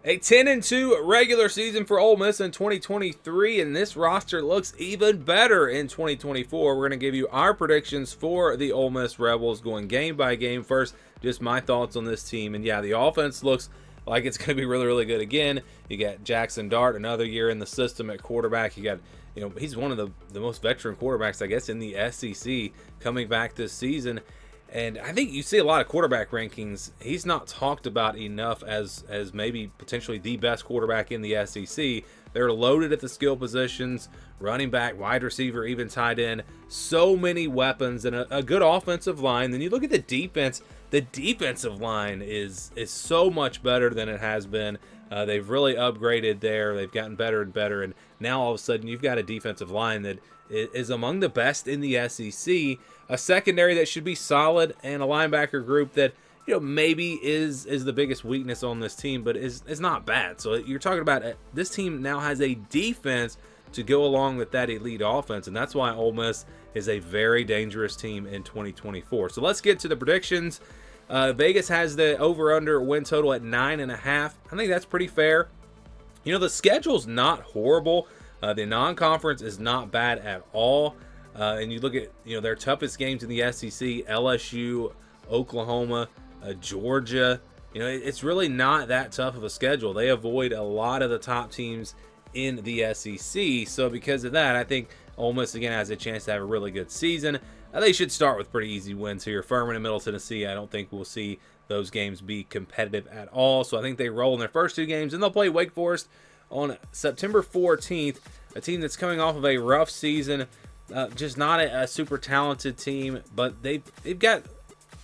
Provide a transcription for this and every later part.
A 10-2 regular season for Ole Miss in 2023, and this roster looks even better in 2024. We're going to give you our predictions for the Ole Miss Rebels going game by game. First, just my thoughts on this team. And yeah, the offense looks like it's going to be really, really good again. You got Jackson Dart, another year in the system at quarterback. You got, he's one of the most veteran quarterbacks, I guess, in the SEC coming back this season. And I think you see a lot of quarterback rankings. He's not talked about enough as maybe potentially the best quarterback in the SEC. They're loaded at the skill positions, running back, wide receiver, even tight end. So many weapons and a good offensive line. Then you look at the defense. The defensive line is so much better than it has been. They've really upgraded there. They've gotten better and better. And now all of a sudden you've got a defensive line that is among the best in the SEC. A secondary that should be solid, and a linebacker group that maybe is the biggest weakness on this team, but is not bad. So you're talking about this team now has a defense to go along with that elite offense, and that's why Ole Miss is a very dangerous team in 2024. So let's get to the predictions. Vegas has the over/under win total at 9.5. I think that's pretty fair. The schedule's not horrible. The non-conference is not bad at all. And you look at their toughest games in the SEC: LSU, Oklahoma, Georgia. It's really not that tough of a schedule. They avoid a lot of the top teams in the SEC. So because of that, I think Ole Miss again has a chance to have a really good season. They should start with pretty easy wins here. Furman and Middle Tennessee, I don't think we'll see those games be competitive at all. So I think they roll in their first two games, and they'll play Wake Forest on September 14th, a team that's coming off of a rough season. Just not a super talented team, but they've got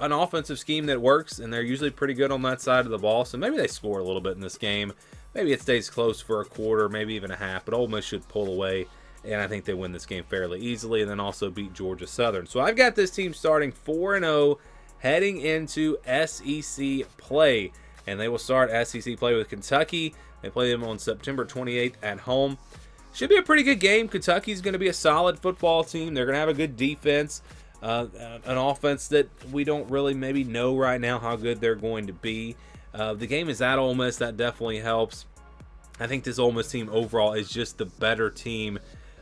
an offensive scheme that works, and they're usually pretty good on that side of the ball. So maybe they score a little bit in this game. Maybe it stays close for a quarter, maybe even a half, but Ole Miss should pull away, and I think they win this game fairly easily and then also beat Georgia Southern. So I've got this team starting 4-0 heading into SEC play, and they will start SEC play with Kentucky. They play them on September 28th at home. Should be a pretty good game. Kentucky's going to be a solid football team. They're going to have a good defense, an offense that we don't really maybe know right now how good they're going to be. The game is at Ole Miss. That definitely helps. I think this Ole Miss team overall is just the better team.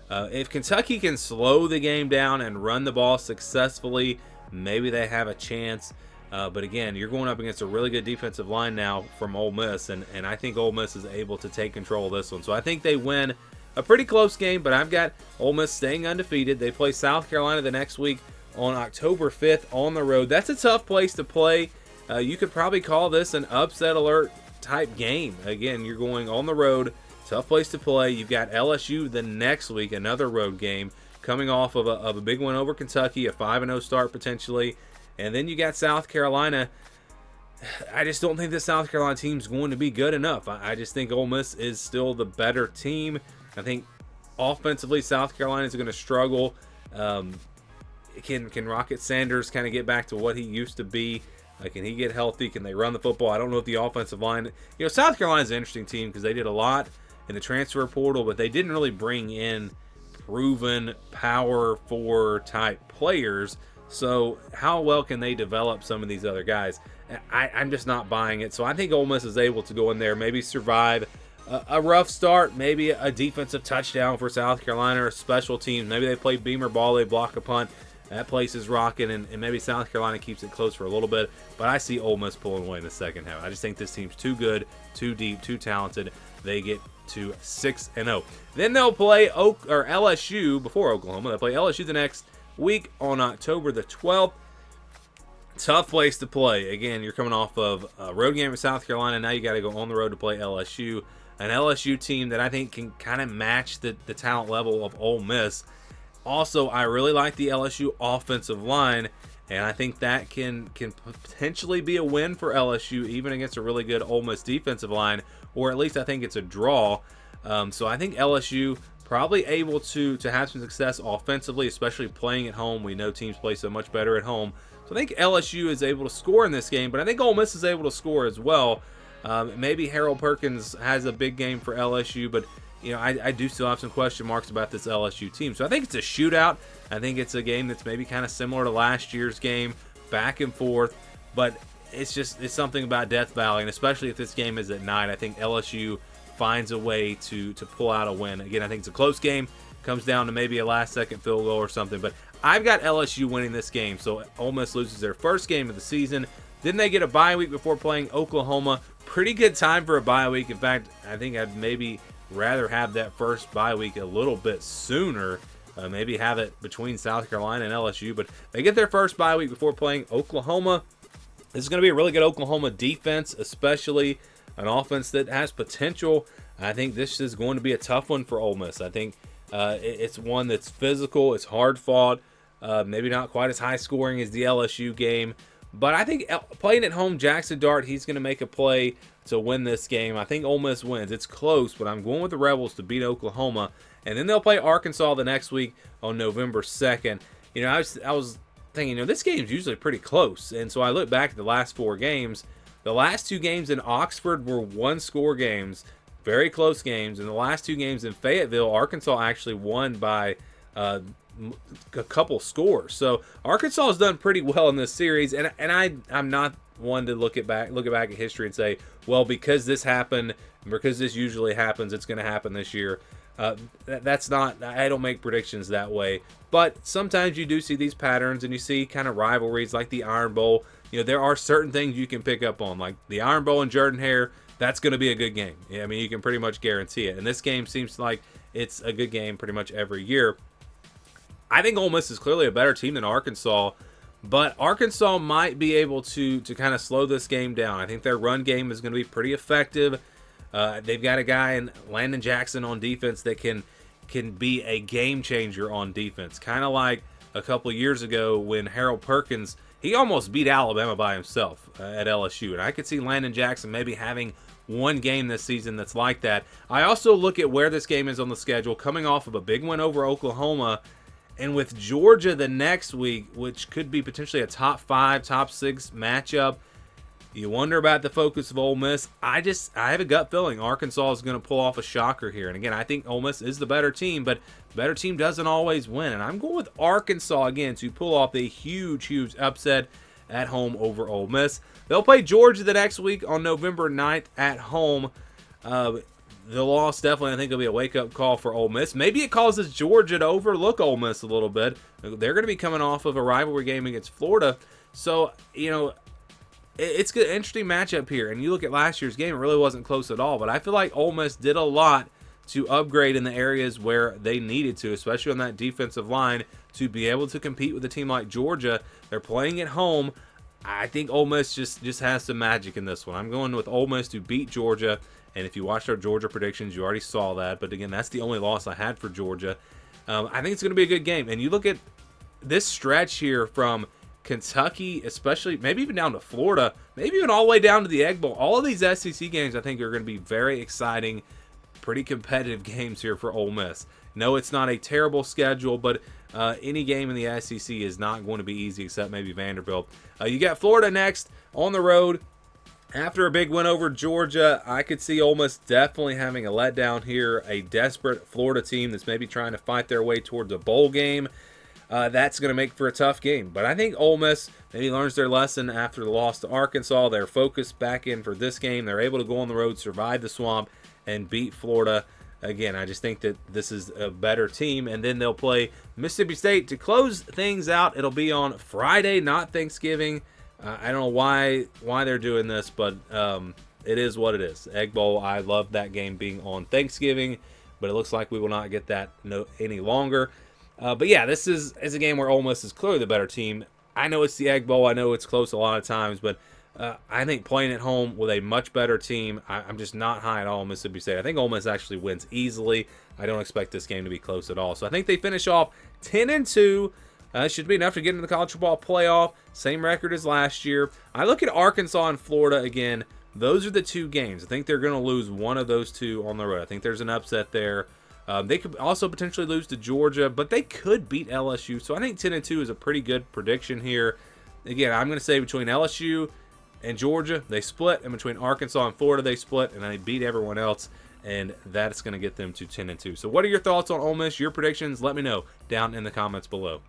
If Kentucky can slow the game down and run the ball successfully, maybe they have a chance. But again, you're going up against a really good defensive line now from Ole Miss, and I think Ole Miss is able to take control of this one. So I think they win a pretty close game, but I've got Ole Miss staying undefeated. They play South Carolina the next week on October 5th on the road. That's a tough place to play. You could probably call this an upset alert type game. Again, you're going on the road, tough place to play. You've got LSU the next week, another road game, coming off of a big win over Kentucky, a 5-0 start potentially. And then you got South Carolina. I just don't think the South Carolina team's going to be good enough. I just think Ole Miss is still the better team. I think offensively, South Carolina is going to struggle. Can Rocket Sanders kind of get back to what he used to be? Can he get healthy? Can they run the football? I don't know if the offensive line... South Carolina is an interesting team because they did a lot in the transfer portal, but they didn't really bring in proven power forward type players. So how well can they develop some of these other guys? I'm just not buying it. So I think Ole Miss is able to go in there, maybe survive a rough start, maybe a defensive touchdown for South Carolina, or special teams. Maybe they play beamer ball, they block a punt. That place is rocking, and maybe South Carolina keeps it close for a little bit. But I see Ole Miss pulling away in the second half. I just think this team's too good, too deep, too talented. They get to 6-0. Then they'll play LSU before Oklahoma. They'll play LSU the next week on October the 12th. Tough place to play. Again, you're coming off of a road game with South Carolina. Now you got to go on the road to play LSU. An LSU team that I think can kind of match the talent level of Ole Miss. Also, I really like the LSU offensive line, and I think that can potentially be a win for LSU, even against a really good Ole Miss defensive line, or at least I think it's a draw. So I think LSU probably able to have some success offensively, especially playing at home. We know teams play so much better at home. So I think LSU is able to score in this game, but I think Ole Miss is able to score as well. Maybe Harold Perkins has a big game for LSU, but I do still have some question marks about this LSU team. So I think it's a shootout. I think it's a game that's maybe kind of similar to last year's game, back and forth. But it's something about Death Valley, and especially if this game is at night, I think LSU finds a way to pull out a win. Again, I think it's a close game. Comes down to maybe a last-second field goal or something, but I've got LSU winning this game. So Ole Miss loses their first game of the season. Then they get a bye week before playing Oklahoma. Pretty good time for a bye week. In fact, I think I'd maybe rather have that first bye week a little bit sooner. Maybe have it between South Carolina and LSU, but they get their first bye week before playing Oklahoma. This is going to be a really good Oklahoma defense, especially an offense that has potential. I think this is going to be a tough one for Ole Miss. I think it's one that's physical, it's hard fought, maybe not quite as high scoring as the LSU game, but I think playing at home, Jackson Dart, he's going to make a play to win this game. I think Ole Miss wins. It's close, but I'm going with the Rebels to beat Oklahoma, and then they'll play Arkansas the next week on November 2nd. You know, I was thinking, you know, this game's usually pretty close, and so I look back at the last 4 games. The last 2 games in Oxford were one-score games. Very close games. In the last 2 games in Fayetteville, Arkansas actually won by a couple scores. So Arkansas has done pretty well in this series, and I'm not one to look back at history and say, well, because this happened, because this usually happens, it's going to happen this year. That's not. I don't make predictions that way. But sometimes you do see these patterns, and you see kind of rivalries like the Iron Bowl. You know, there are certain things you can pick up on, like the Iron Bowl and Jordan-Hare. That's going to be a good game. Yeah, I mean, you can pretty much guarantee it. And this game seems like it's a good game pretty much every year. I think Ole Miss is clearly a better team than Arkansas, but Arkansas might be able to kind of slow this game down. I think their run game is going to be pretty effective. They've got a guy in Landon Jackson on defense that can be a game changer on defense. Kind of like a couple years ago when Harold Perkins, he almost beat Alabama by himself at LSU. And I could see Landon Jackson maybe having one game this season that's like that. I also look at where this game is on the schedule, coming off of a big win over Oklahoma, and with Georgia the next week, which could be potentially a top 5, top 6 matchup. You wonder about the focus of Ole Miss. I have a gut feeling Arkansas is going to pull off a shocker here. And again, I think Ole Miss is the better team, but the better team doesn't always win. And I'm going with Arkansas again to pull off a huge, huge upset at home over Ole Miss. They'll play Georgia the next week on November 9th at home. The loss definitely, I think, will be a wake-up call for Ole Miss. Maybe it causes Georgia to overlook Ole Miss a little bit. They're going to be coming off of a rivalry game against Florida. So, you know, it's an interesting matchup here. And you look at last year's game, it really wasn't close at all. But I feel like Ole Miss did a lot to upgrade in the areas where they needed to, especially on that defensive line, to be able to compete with a team like Georgia. They're playing at home. I think Ole Miss just has some magic in this one. I'm going with Ole Miss to beat Georgia. And if you watched our Georgia predictions, you already saw that. But again, that's the only loss I had for Georgia. I think it's going to be a good game. And you look at this stretch here from Kentucky, especially, maybe even down to Florida, maybe even all the way down to the Egg Bowl. All of these SEC games, I think, are going to be very exciting, pretty competitive games here for Ole Miss. No, it's not a terrible schedule, but any game in the SEC is not going to be easy except maybe Vanderbilt. You got Florida next on the road. After a big win over Georgia, I could see Ole Miss definitely having a letdown here. A desperate Florida team that's maybe trying to fight their way towards a bowl game. That's going to make for a tough game. But I think Ole Miss maybe learns their lesson after the loss to Arkansas. They're focused back in for this game. They're able to go on the road, survive the swamp, and beat Florida. Again, I just think that this is a better team. And then they'll play Mississippi State to close things out. It'll be on Friday, not Thanksgiving. I don't know why they're doing this, but it is what it is. Egg Bowl, I love that game being on Thanksgiving, but it looks like we will not get that any longer. But yeah, this is a game where Ole Miss is clearly the better team. I know it's the Egg Bowl. I know it's close a lot of times, but I think playing at home with a much better team, I'm just not high at all on Mississippi State. I think Ole Miss actually wins easily. I don't expect this game to be close at all. So I think they finish off 10-2. Should be enough to get into the college football playoff. Same record as last year. I look at Arkansas and Florida again. Those are the two games. I think they're going to lose one of those two on the road. I think there's an upset there. They could also potentially lose to Georgia, but they could beat LSU. So I think 10-2 is a pretty good prediction here. Again, I'm going to say between LSU and Georgia, they split, and between Arkansas and Florida, they split, and they beat everyone else, and that's going to get them to 10-2. So what are your thoughts on Ole Miss? Your predictions? Let me know down in the comments below.